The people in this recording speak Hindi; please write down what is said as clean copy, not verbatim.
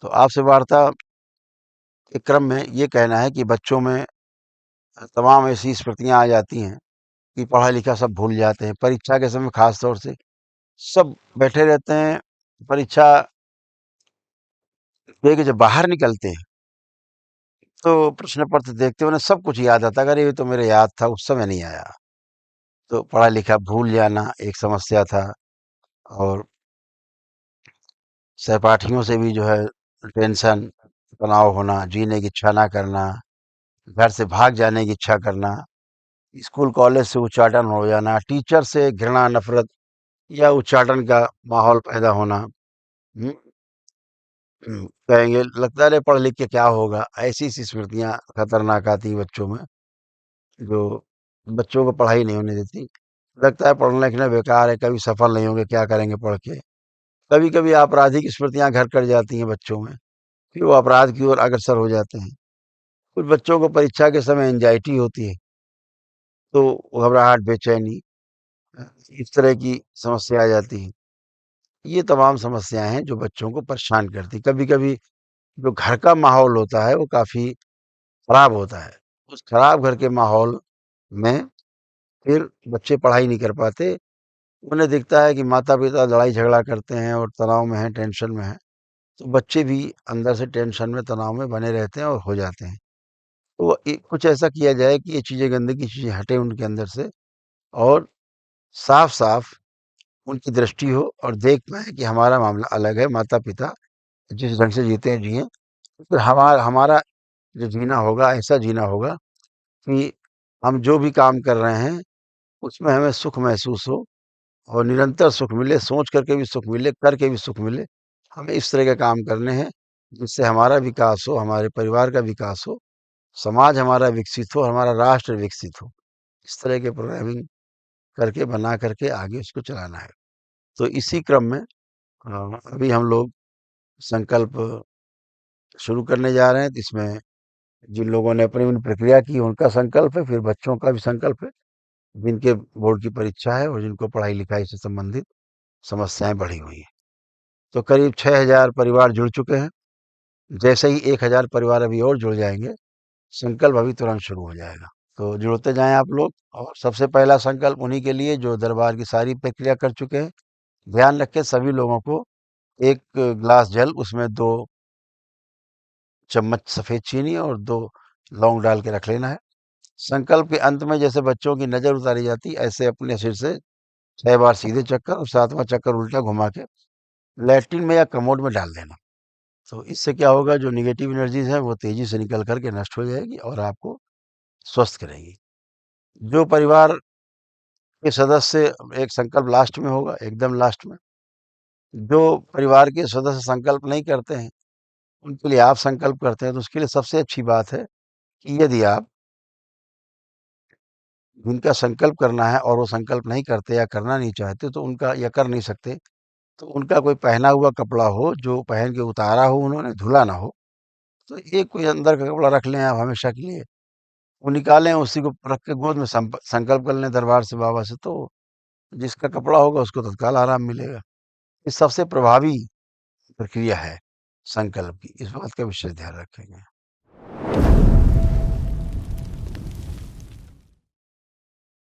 तो आपसे वार्ता के क्रम में ये कहना है कि बच्चों में तमाम ऐसी स्मृतियाँ आ जाती हैं कि पढ़ा-लिखा सब भूल जाते हैं। परीक्षा के समय ख़ास तौर से सब बैठे रहते हैं, परीक्षा दे के जब बाहर निकलते हैं, तो प्रश्न पत्र देखते हैं उन्हें सब कुछ याद आता है, अरे ये तो मेरे याद था, उस समय नहीं आया। तो पढ़ा-लिखा भूल जाना एक समस्या था और सहपाठियों से भी जो है टेंशन, तनाव होना, जीने की इच्छा ना करना, घर से भाग जाने की इच्छा करना, स्कूल कॉलेज से उच्चाटन हो जाना, टीचर से घृणा, नफ़रत या उच्चाटन का माहौल पैदा होना। हुँ, कहेंगे लगता है अरे पढ़ लिख के क्या होगा? ऐसी-ऐसी स्मृतियाँ खतरनाक आती हैं बच्चों में, जो बच्चों को पढ़ाई नहीं होने देती। लगता है पढ़ना-लिखना बेकार है, कभी सफल नहीं होंगे, क्या करेंगे पढ़ के? कभी-कभी आपराधिक स्मृतियाँ घर कर जाती हैं बच्चों में, फिर वो अपराध की ओर अग्रसर हो जाते हैं। कुछ बच्चों को परीक्षा के समय एंग्ज़ायटी होती है, तो घबराहट, बेचैनी इस तरह की समस्या आ जाती है। ये तमाम समस्याएँ हैं जो बच्चों को परेशान करती हैं। कभी-कभी जो घर का माहौल होता है वो काफ़ी खराब होता है। उस खराब घर के माहौल में फिर बच्चे पढ़ाई नहीं कर पाते। उन्हें दिखता है कि माता-पिता लड़ाई-झगड़ा करते हैं और तनाव में हैं, टेंशन में हैं, तो बच्चे भी अंदर से टेंशन में, तनाव में बने रहते हैं और हो जाते हैं। तो कुछ ऐसा किया जाए कि ये चीज़ें गंदगी चीज़ें हटें उनके अंदर से और साफ-साफ उनकी दृष्टि हो और देख पाएँ कि हमारा मामला अलग है, माता-पिता जिस ढंग से जीते हैं जिएँ। फिर हमारा जो जीना होगा ऐसा जीना होगा कि हम जो भी काम कर रहे हैं, उसमें हमें सुख महसूस हो और निरंतर सुख मिले, सोच करके भी सुख मिले, करके भी सुख मिले। हमें इस तरह के काम करने हैं, जिससे हमारा विकास हो, हमारे परिवार का विकास हो, समाज हमारा विकसित हो, हमारा राष्ट्र विकसित हो। इस तरह के प्रोग्रामिंग करके, बना करके आगे उसको चलाना है। तो इसी क्रम में अभी हम लोग संकल्प शुरू करने जा रहे हैं, तो इसमें जिन लोगों ने अपनी-अपनी प्रक्रिया की, उनका संकल्प है, फिर बच्चों का भी संकल्प है, जिनके बोर्ड की परीक्षा है और जिनको पढ़ाई-लिखाई से संबंधित समस्याएँ बढ़ी हुई हैं। तो करीब 6000 परिवार जुड़ चुके हैं। जैसे ही 1000 परिवार अभी और जुड़ जाएँगे, संकल्प अभी तुरंत शुरू हो जाएगा। तो जुड़ते जाएँ आप लोग और सबसे पहला संकल्प उन्हीं के लिए जो दरबार की सारी प्रक्रिया कर चुके हैं। ध्यान रखें सभी लोगों को 1 ग्लास जल उसमें 2 चम्मच सफ़ेद चीनी और 2 लौंग डाल के रख लेना है। संकल्प के अंत में जैसे बच्चों की नज़र उतारी जाती, ऐसे अपने सिर से 6 बार सीधे चक्कर और 7वाँ चक्कर उल्टा घुमा के लैट्रिन में या कमोड में डाल देना। तो इससे क्या होगा जो नेगेटिव एनर्जीज़ हैं वो तेज़ी से निकल कर के नष्ट हो जाएगी और आपको स्वस्थ करेगी। जो परिवार के सदस्य एक संकल्प लास्ट में होगा, एकदम लास्ट में। जो परिवार के सदस्य संकल्प नहीं करते हैं, उनके लिए आप संकल्प करते हैं, तो उसके लिए सबसे अच्छी बात है कि यदि आप जिनका संकल्प करना है और वो संकल्प नहीं करते या करना नहीं चाहते, तो उनका या कर नहीं सकते, तो उनका कोई पहना हुआ कपड़ा हो, जो पहन के उतारा हो उन्होंने, धुला ना हो। तो एक कोई अंदर का कपड़ा रख लें आप हमेशा के लिए, वो निकालें, उसी को रख के गोद में संकल्प कर लें दरबार से, बाबा से, तो जिसका कपड़ा होगा उसको तत्काल आराम मिलेगा। ये सबसे प्रभावी प्रक्रिया है संकल्प की, इस बात का विशेष ध्यान रखेंगे।